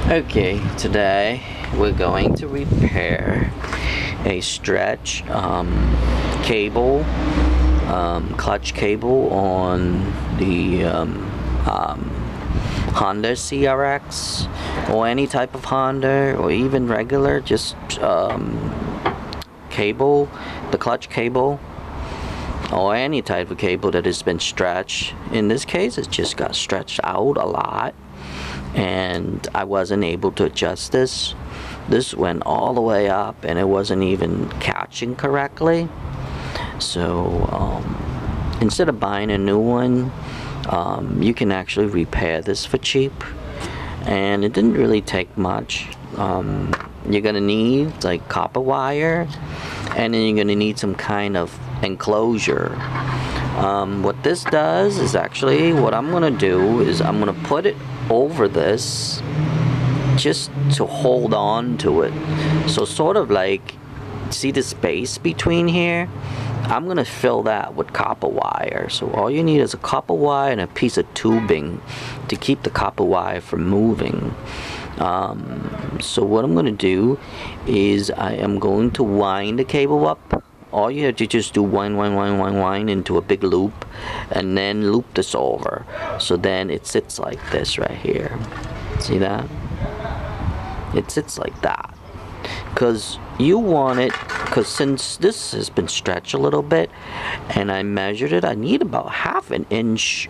Okay, today we're going to repair a stretch cable, clutch cable on the Honda CRX, or any type of Honda, or even regular, just cable, the clutch cable, or any type of cable that has been stretched. In this case, it just got stretched out a lot, and I wasn't able to adjust this. This went all the way up and it wasn't even catching correctly. So instead of buying a new one, you can actually repair this for cheap, and it didn't really take much. You're gonna need like copper wire, and then you're gonna need some kind of enclosure. What this does is, actually what I'm gonna do is I'm gonna put it over this just to hold on to it. So sort of like, see the space between here? I'm gonna fill that with copper wire. So all you need is a copper wire and a piece of tubing to keep the copper wire from moving. So what I'm gonna do is I am going to wind the cable up. All you have to just do wind into a big loop, and then loop this over. So then it sits like this right here. See that? It sits like that. Because you want it, because since this has been stretched a little bit, and I measured it, I need about ½ an inch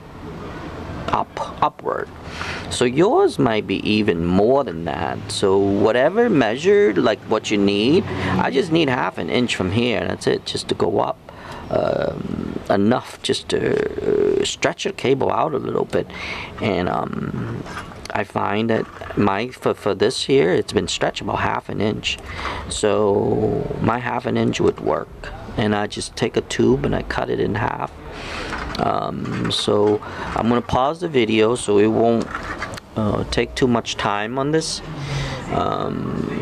upward. So yours might be even more than that. So whatever measured, like what you need, I just need ½ an inch from here. That's it, just to go up enough just to stretch the cable out a little bit. And I find that for this here, it's been stretched about ½ an inch. So my ½ an inch would work. And I just take a tube and I cut it in half. So I'm gonna pause the video so it won't take too much time on this.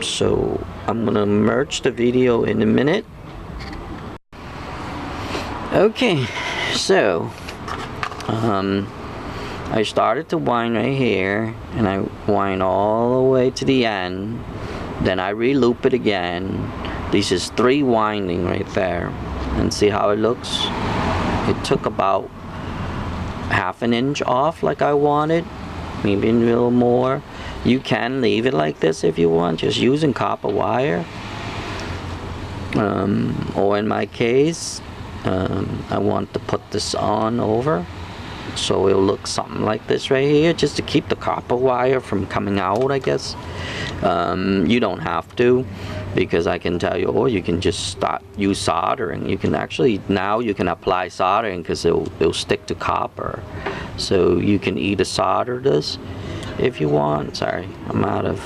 So I'm gonna merge the video in a minute. Okay, so I started to wind right here, and I wind all the way to the end. Then I re-loop it again. This is 3 winding right there, and see how it looks? It took about ½ an inch off like I wanted, maybe a little more. You can leave it like this if you want, just using copper wire. Or in my case, I want to put this on over, so it'll look something like this right here, just to keep the copper wire from coming out, I guess. You don't have to, because I can tell you, or you can just use soldering. You can actually, now you can apply soldering, because it'll stick to copper. So you can either solder this if you want. Sorry, I'm out of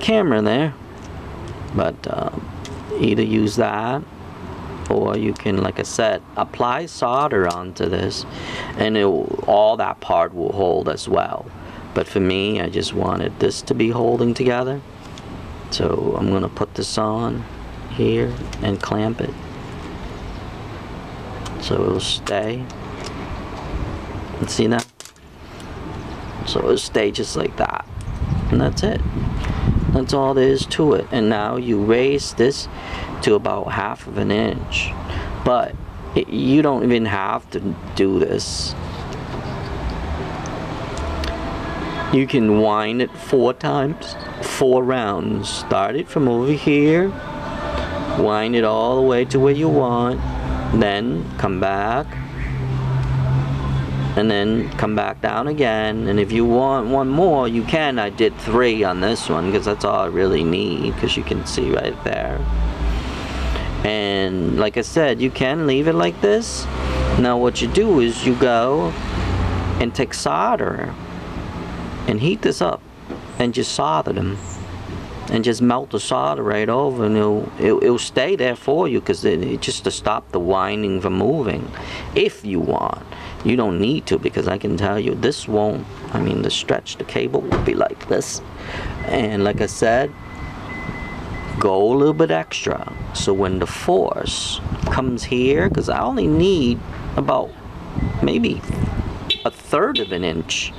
camera there, but either use that, or you can, like I said, apply solder onto this, and all that part will hold as well. But for me, I just wanted this to be holding together. So I'm gonna put this on here and clamp it, so it'll stay. And see that? So it'll stay just like that. And that's it. That's all there is to it. And now you raise this to about ½ an inch. But you don't even have to do this. You can wind it 4 times, 4 rounds. Start it from over here, wind it all the way to where you want, then come back, and then come back down again. And if you want one more, you can. I did 3 on this one, because that's all I really need, because you can see right there. And like I said, you can leave it like this. Now what you do is you go and take solder and heat this up and just solder them, and just melt the solder right over, and it'll stay there for you, because it just to stop the winding from moving. If you want, you don't need to, because I can tell you this won't. I mean, the cable will be like this. And like I said, go a little bit extra, so when the force comes here, because I only need about maybe 1/3 of an inch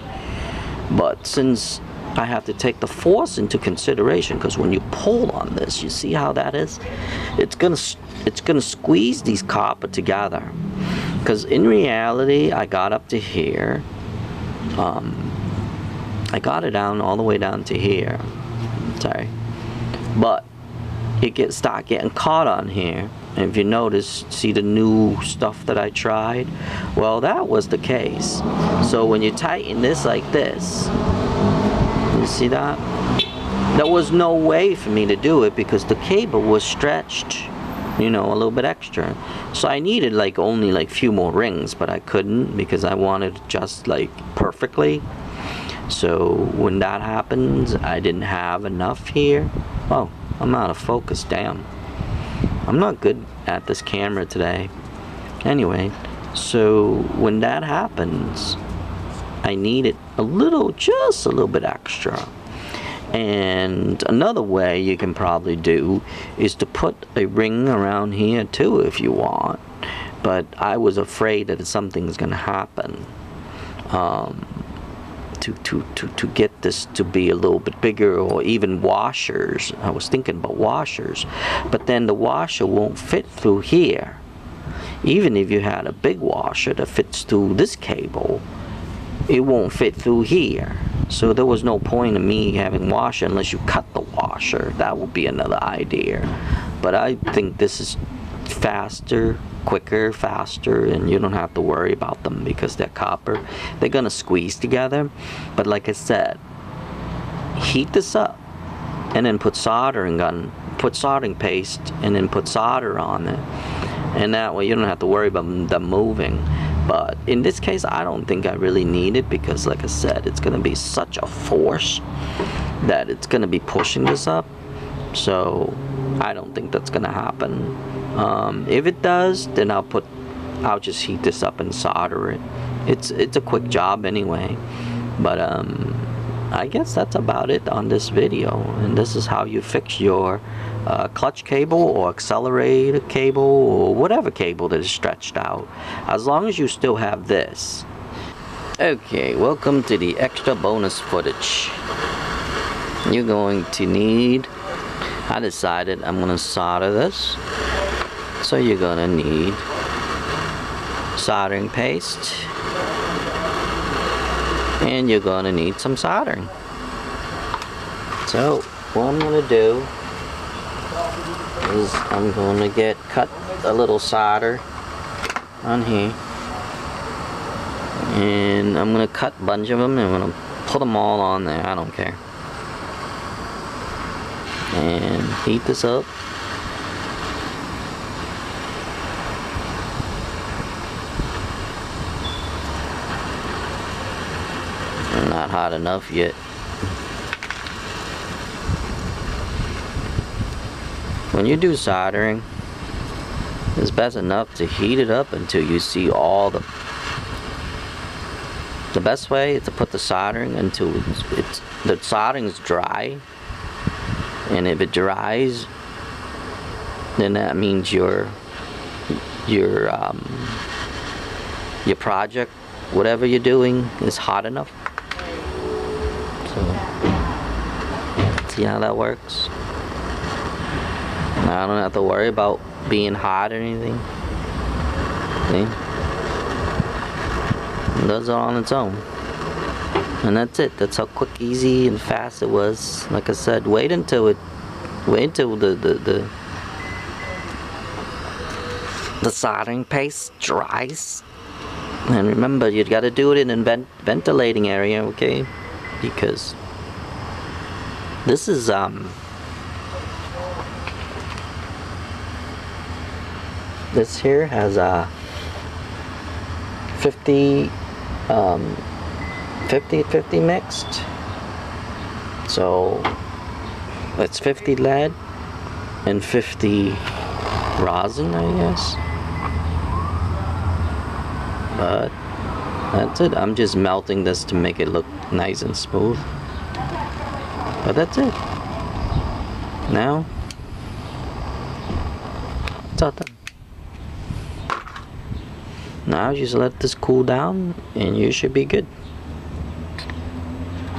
But since I have to take the force into consideration, because when you pull on this, you see how that is? It's gonna squeeze these copper together. Because in reality, I got up to here. I got it down all the way down to here. Sorry, but it start getting caught on here. And if you notice, see the new stuff that I tried? Well, that was the case. So when you tighten this like this, you see that? There was no way for me to do it because the cable was stretched, you know, a little bit extra. So I needed like only like few more rings, but I couldn't because I wanted just like perfectly. So when that happens, I didn't have enough here. Oh, I'm out of focus, damn. I'm not good at this camera today. Anyway, so when that happens, I needed just a little bit extra. And another way you can probably do is to put a ring around here too if you want. But I was afraid that something's gonna happen. To get this to be a little bit bigger, or even washers. I was thinking about washers, but then the washer won't fit through here. Even if you had a big washer that fits through this cable, it won't fit through here. So there was no point in me having washer unless you cut the washer. That would be another idea. But I think this is faster, quicker, faster, and you don't have to worry about them because they're copper. They're gonna squeeze together. But like I said, heat this up and then put soldering paste and then put solder on it, and that way you don't have to worry about them moving. But in this case, I don't think I really need it because like I said, it's gonna be such a force that it's gonna be pushing this up. So I don't think that's gonna happen. If it does, then I'll just heat this up and solder it. It's a quick job anyway. But I guess that's about it on this video. And this is how you fix your clutch cable or accelerator cable or whatever cable that is stretched out, as long as you still have this. Okay, welcome to the extra bonus footage. You're going to need, I decided I'm gonna solder this. So you're gonna need soldering paste, and you're gonna need some soldering. So what I'm gonna do is I'm gonna cut a little solder on here, and I'm gonna cut a bunch of them and I'm gonna put them all on there. I don't care. And heat this up. Not hot enough yet. When you do soldering, it's best enough to heat it up until you see all the best way is to put the soldering until the soldering is dry. And if it dries, then that means your project, whatever you're doing, is hot enough. See how that works? Now I don't have to worry about being hot or anything. See? It does it on its own. And that's it. That's how quick, easy, and fast it was. Like I said, wait until the soldering paste dries. And remember, you got to do it in a ventilating area, okay? Because this is this here has a 50 mixed, so it's 50 lead and 50 rosin, I guess. But that's it. I'm just melting this to make it look nice and smooth. But that's it. Now it's all done. Now just let this cool down and you should be good.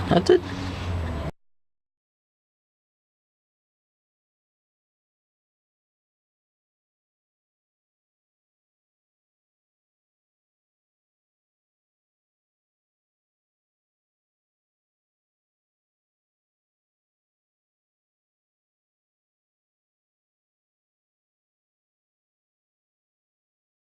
That's it.